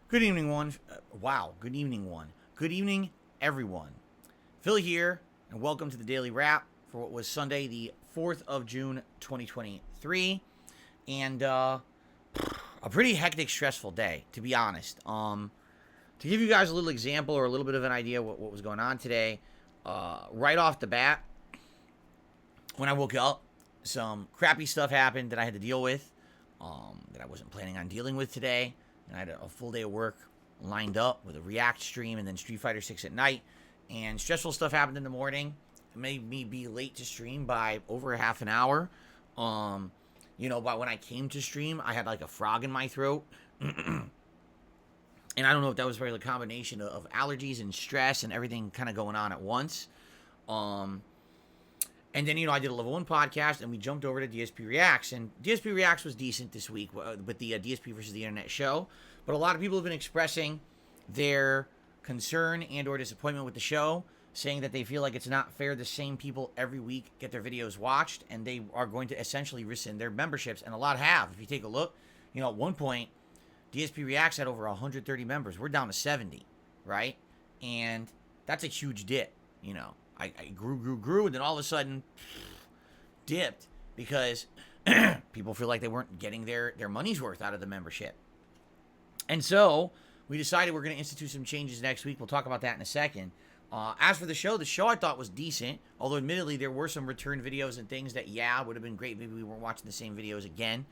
Good evening, one. Wow, good evening, one. Good evening, everyone. Phil here, and welcome to the Daily Wrap for what was Sunday, the 4th of June, 2023. And a pretty hectic, stressful day, to be honest. To give you guys a little example or a little bit of an idea what was going on today, right off the bat, when I woke up, some crappy stuff happened that I had to deal with that I wasn't planning on dealing with today. And I had a full day of work lined up with a React stream and then Street Fighter 6 at night. And stressful stuff happened in the morning. It made me be late to stream by over a half an hour. But when I came to stream, I had like a frog in my throat. And I don't know if that was really a combination of allergies and stress and everything kind of going on at once. And then, I did a level 1 podcast, and we jumped over to DSPReacts. And DSPReacts was decent this week with the DSP versus the Internet show. But a lot of people have been expressing their concern and or disappointment with the show, saying that they feel like it's not fair the same people every week get their videos watched, and they are going to essentially rescind their memberships. And a lot have. If you take a look, at one point, DSPReacts had over 130 members. We're down to 70, right? And that's a huge dip, I grew, and then all of a sudden dipped because people feel like they weren't getting their money's worth out of the membership. And so we decided we're going to institute some changes next week. We'll talk about that in a second. As for the show I thought was decent, although admittedly there were some return videos and things that, would have been great. Maybe we weren't watching the same videos again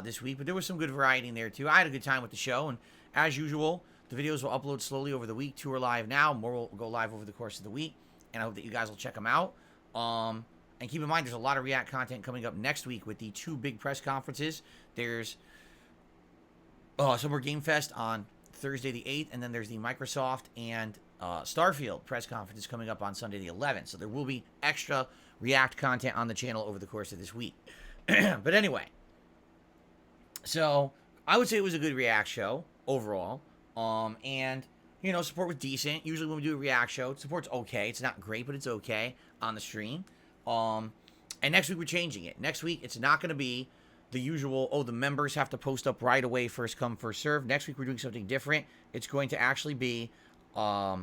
this week, but there was some good variety in there too. I had a good time with the show, and as usual, the videos will upload slowly over the week. 2 are live now, more will go live over the course of the week. And I hope that you guys will check them out. And keep in mind, there's a lot of React content coming up next week with the 2 big press conferences. There's Summer Game Fest on Thursday the 8th, and then there's the Microsoft and Starfield press conferences coming up on Sunday the 11th. So there will be extra React content on the channel over the course of this week. But anyway, so I would say it was a good React show overall. And support was decent. Usually when we do a React show, support's okay. It's not great, but it's okay on the stream. And next week we're changing it. Next week it's not going to be the usual, the members have to post up right away, first come, first serve. Next week we're doing something different. It's going to actually be a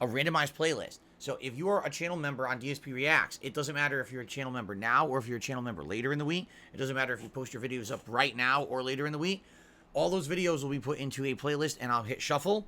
randomized playlist. So if you are a channel member on DSPReacts, it doesn't matter if you're a channel member now or if you're a channel member later in the week. It doesn't matter if you post your videos up right now or later in the week. All those videos will be put into a playlist, and I'll hit shuffle,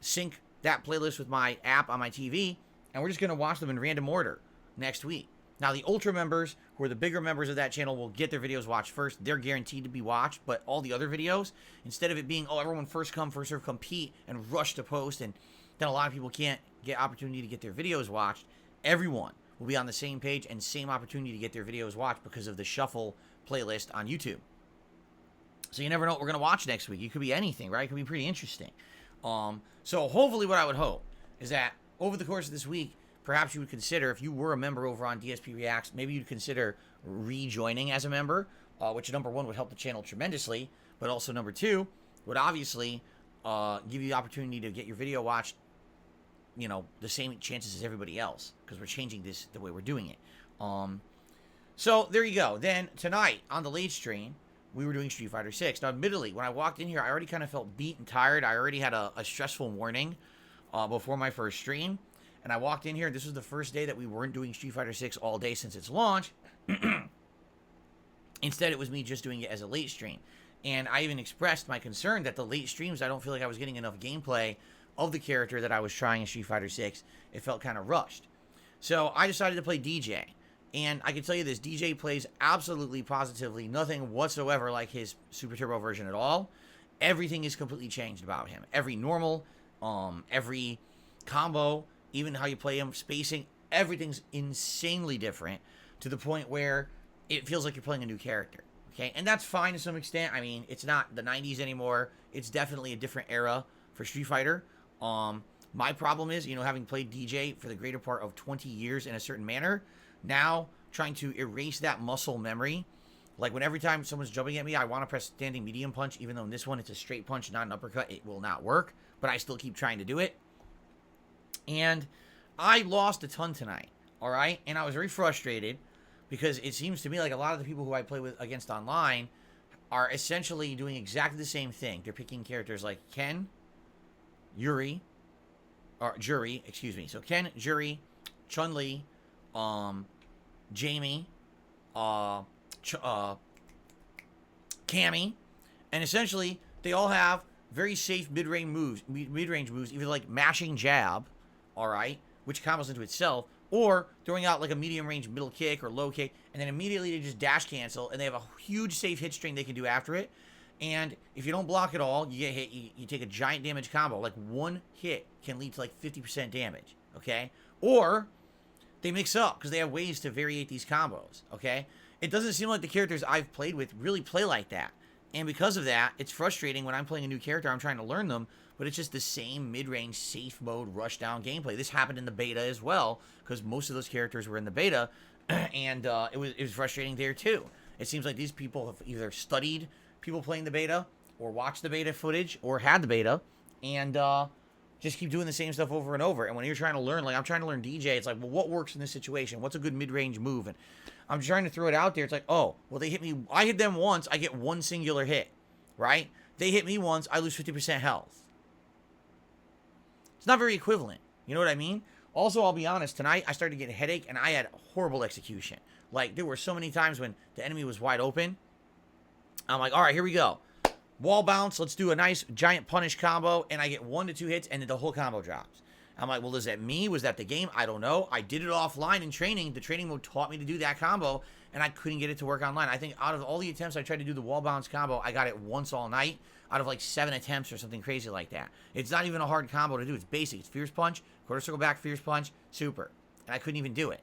sync that playlist with my app on my TV, and we're just going to watch them in random order next week. Now, the Ultra members, who are the bigger members of that channel, will get their videos watched first. They're guaranteed to be watched, but all the other videos, instead of it being, everyone first come, first serve, compete and rush to post, and then a lot of people can't get opportunity to get their videos watched, everyone will be on the same page and same opportunity to get their videos watched because of the shuffle playlist on YouTube. So you never know what we're going to watch next week. It could be anything, right? It could be pretty interesting. So hopefully what I would hope is that over the course of this week, perhaps you would consider, if you were a member over on DSPReacts, maybe you'd consider rejoining as a member, which number 1 would help the channel tremendously, but also number 2 would obviously give you the opportunity to get your video watched, the same chances as everybody else, because we're changing this the way we're doing it. So there you go. Then tonight on the late stream, we were doing Street Fighter 6. Now, admittedly, when I walked in here, I already kind of felt beat and tired. I already had a stressful morning before my first stream. And I walked in here, this was the first day that we weren't doing Street Fighter 6 all day since its launch. Instead, it was me just doing it as a late stream. And I even expressed my concern that the late streams, I don't feel like I was getting enough gameplay of the character that I was trying in Street Fighter 6. It felt kind of rushed. So I decided to play DJ. And I can tell you this, DJ plays absolutely, positively, nothing whatsoever like his Super Turbo version at all. Everything is completely changed about him. Every normal, every combo, even how you play him, spacing, everything's insanely different to the point where it feels like you're playing a new character. Okay, and that's fine to some extent. I mean, it's not the 90s anymore. It's definitely a different era for Street Fighter. My problem is, having played DJ for the greater part of 20 years in a certain manner, now trying to erase that muscle memory. Like when every time someone's jumping at me, I want to press standing medium punch, even though in this one it's a straight punch, not an uppercut. It will not work, but I still keep trying to do it. And I lost a ton tonight, all right? And I was very frustrated because it seems to me like a lot of the people who I play with against online are essentially doing exactly the same thing. They're picking characters like Ken, Yuri, or Juri, excuse me. So Ken, Juri, Chun-Li, Jamie, Cammy, and essentially they all have very safe mid-range moves, either like mashing jab, all right, which combos into itself, or throwing out like a medium range middle kick or low kick, and then immediately they just dash cancel, and they have a huge safe hit string they can do after it. And if you don't block at all, you get hit, you take a giant damage combo. Like one hit can lead to like 50% damage, okay? Or they mix up because they have ways to variate these combos, okay? It doesn't seem like the characters I've played with really play like that. And because of that, it's frustrating when I'm playing a new character, I'm trying to learn them, but it's just the same mid-range safe mode rush down gameplay. This happened in the beta as well, because most of those characters were in the beta, and it was frustrating there too. It seems like these people have either studied people playing the beta, or watched the beta footage, or had the beta, and just keep doing the same stuff over and over. And when you're trying to learn, like I'm trying to learn DJ, it's like, well, what works in this situation? What's a good mid-range move? And I'm trying to throw it out there. It's like, oh, well, they hit me. I hit them once, I get one singular hit, right? They hit me once, I lose 50% health. It's not very equivalent. You know what I mean? Also, I'll be honest, tonight I started to get a headache, and I had horrible execution. Like, there were so many times when the enemy was wide open. I'm like, all right, here we go. Wall bounce, let's do a nice giant punish combo, and I get 1 to 2 hits, and then the whole combo drops. I'm like, well, is that me? Was that the game? I don't know. I did it offline in training. The training mode taught me to do that combo, and I couldn't get it to work online. I think out of all the attempts I tried to do the wall bounce combo, I got it once all night out of like 7 attempts or something crazy like that. It's not even a hard combo to do. It's basic. It's fierce punch, quarter circle back, fierce punch, super. And I couldn't even do it.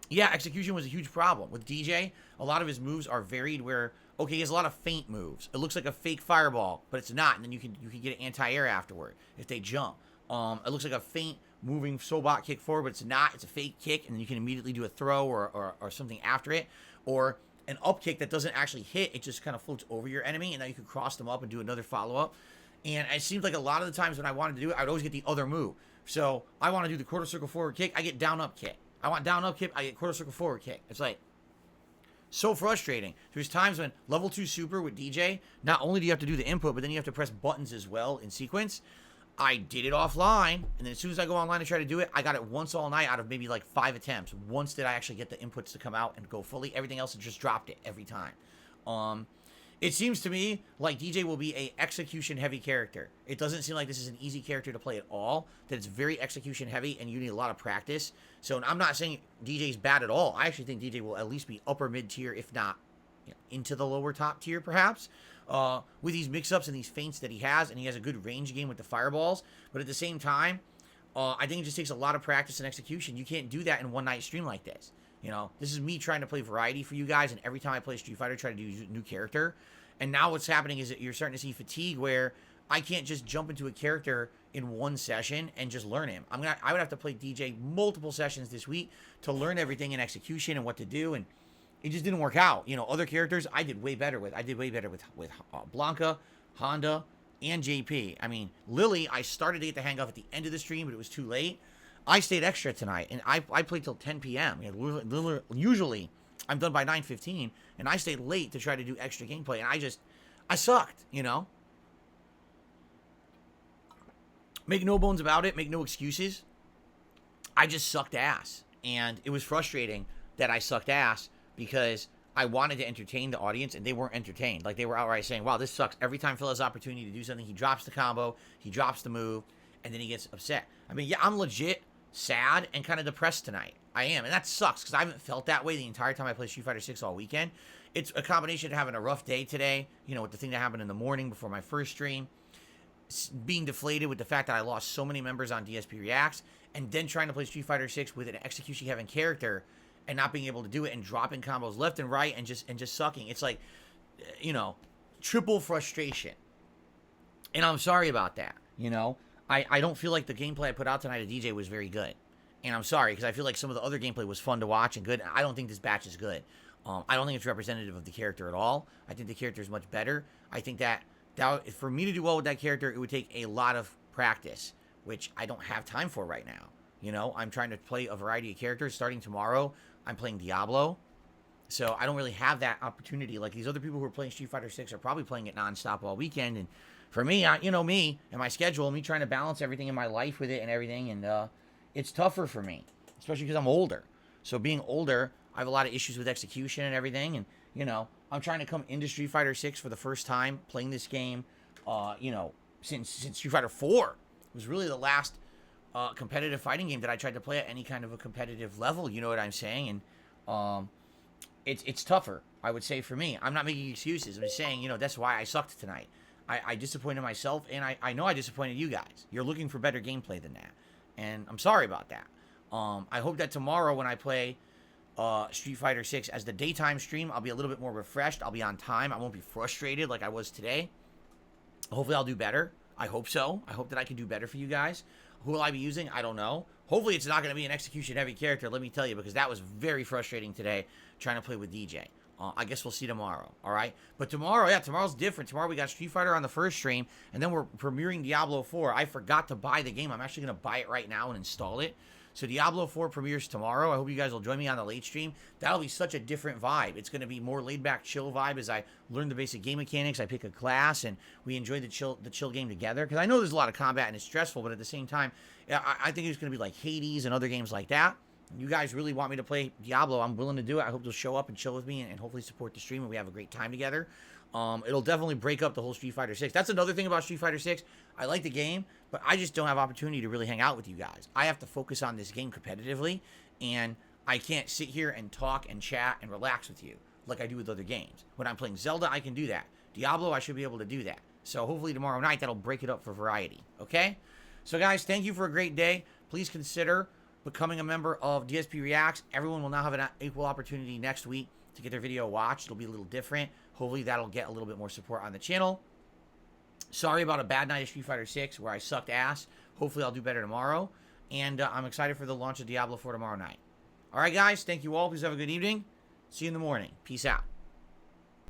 Yeah, execution was a huge problem. With DJ, a lot of his moves are varied where, okay, he has a lot of feint moves. It looks like a fake fireball, but it's not, and then you can get an anti-air afterward if they jump. It looks like a feint moving sobot kick forward, but it's not. It's a fake kick, and then you can immediately do a throw or something after it. Or an up kick that doesn't actually hit. It just kind of floats over your enemy, and then you can cross them up and do another follow-up. And it seems like a lot of the times when I wanted to do it, I would always get the other move. So I want to do the quarter circle forward kick, I get down up kick. I want down up kick, I get quarter circle forward kick. It's like so frustrating. There's times when level 2 super with DJ, not only do you have to do the input, but then you have to press buttons as well in sequence. I did it offline, and then as soon as I go online and try to do it, I got it once all night out of maybe like 5 attempts. Once did I actually get the inputs to come out and go fully. Everything else, it just dropped it every time. It seems to me like DJ will be a execution heavy character. It doesn't seem like this is an easy character to play at all. That it's very execution heavy and you need a lot of practice. So I'm not saying DJ's bad at all. I actually think DJ will at least be upper mid tier, if not into the lower top tier perhaps. With these mix-ups and these feints that he has, and he has a good range game with the fireballs. But at the same time, I think it just takes a lot of practice and execution. You can't do that in one night stream like this. You know, this is me trying to play variety for you guys, and every time I play Street Fighter, I try to do a new character. And now what's happening is that you're starting to see fatigue where I can't just jump into a character in one session and just learn him. I would have to play DJ multiple sessions this week to learn everything in execution and what to do, and it just didn't work out. You know, other characters I did way better with. I did way better with Blanca, Honda, and JP. I mean, Lily, I started to get the hang of at the end of the stream, but it was too late. I stayed extra tonight, and I played till 10 p.m. You know, usually, I'm done by 9:15, and I stayed late to try to do extra gameplay, and I sucked, you know? Make no bones about it, make no excuses. I just sucked ass, and it was frustrating that I sucked ass because I wanted to entertain the audience, and they weren't entertained. Like, they were outright saying, wow, this sucks. Every time Phil has opportunity to do something, he drops the combo, he drops the move, and then he gets upset. I mean, yeah, I'm legit sad and kind of depressed tonight. I am, and that sucks because I haven't felt that way the entire time I played Street Fighter 6 all weekend. It's a combination of having a rough day today, you know, with the thing that happened in the morning before my first stream, being deflated with the fact that I lost so many members on DSPReacts, and then trying to play Street Fighter 6 with an execution-having character and not being able to do it and dropping combos left and right and just sucking. It's like, you know, triple frustration. And I'm sorry about that, you know. I don't feel like the gameplay I put out tonight at DJ was very good. And I'm sorry, because I feel like some of the other gameplay was fun to watch and good. I don't think this batch is good. I don't think it's representative of the character at all. I think the character is much better. I think that for me to do well with that character, it would take a lot of practice, which I don't have time for right now. You know, I'm trying to play a variety of characters. Starting tomorrow, I'm playing Diablo. So I don't really have that opportunity. Like these other people who are playing Street Fighter 6 are probably playing it nonstop all weekend. And for me, me and my schedule, me trying to balance everything in my life with it and everything, and it's tougher for me, especially because I'm older. So being older, I have a lot of issues with execution and everything. And I'm trying to come into Street Fighter 6 for the first time, playing this game. Since Street Fighter 4 was really the last competitive fighting game that I tried to play at any kind of a competitive level. You know what I'm saying? And it's tougher, I would say, for me. I'm not making excuses. I'm just saying, that's why I sucked tonight. I disappointed myself, and I know I disappointed you guys. You're looking for better gameplay than that, and I'm sorry about that. I hope that tomorrow when I play Street Fighter 6 as the daytime stream, I'll be a little bit more refreshed. I'll be on time. I won't be frustrated like I was today. Hopefully I'll do better. I hope so. I hope that I can do better for you guys. Who will I be using? I don't know. Hopefully it's not going to be an execution-heavy character, let me tell you, because that was very frustrating today trying to play with DJ. I guess we'll see tomorrow, all right? But tomorrow's different. Tomorrow we got Street Fighter on the first stream, and then we're premiering Diablo 4. I forgot to buy the game. I'm actually going to buy it right now and install it. So Diablo 4 premieres tomorrow. I hope you guys will join me on the late stream. That'll be such a different vibe. It's going to be more laid-back, chill vibe as I learn the basic game mechanics. I pick a class, and we enjoy the chill game together. Because I know there's a lot of combat, and it's stressful, but at the same time, I think it's going to be like Hades and other games like that. You guys really want me to play Diablo, I'm willing to do it. I hope you'll show up and chill with me and hopefully support the stream and we have a great time together. It'll definitely break up the whole Street Fighter 6. That's another thing about Street Fighter 6. I like the game, but I just don't have opportunity to really hang out with you guys. I have to focus on this game competitively, and I can't sit here and talk and chat and relax with you like I do with other games. When I'm playing Zelda, I can do that. Diablo, I should be able to do that. So hopefully tomorrow night, that'll break it up for variety, okay? So guys, thank you for a great day. Please consider becoming a member of DSPReacts. Everyone will now have an equal opportunity next week to get their video watched. It'll be a little different. Hopefully that'll get a little bit more support on the channel. Sorry about a bad night of Street Fighter 6 where I sucked ass. Hopefully I'll do better tomorrow. And I'm excited for the launch of Diablo 4 tomorrow night. All right, guys. Thank you all. Please have a good evening. See you in the morning. Peace out.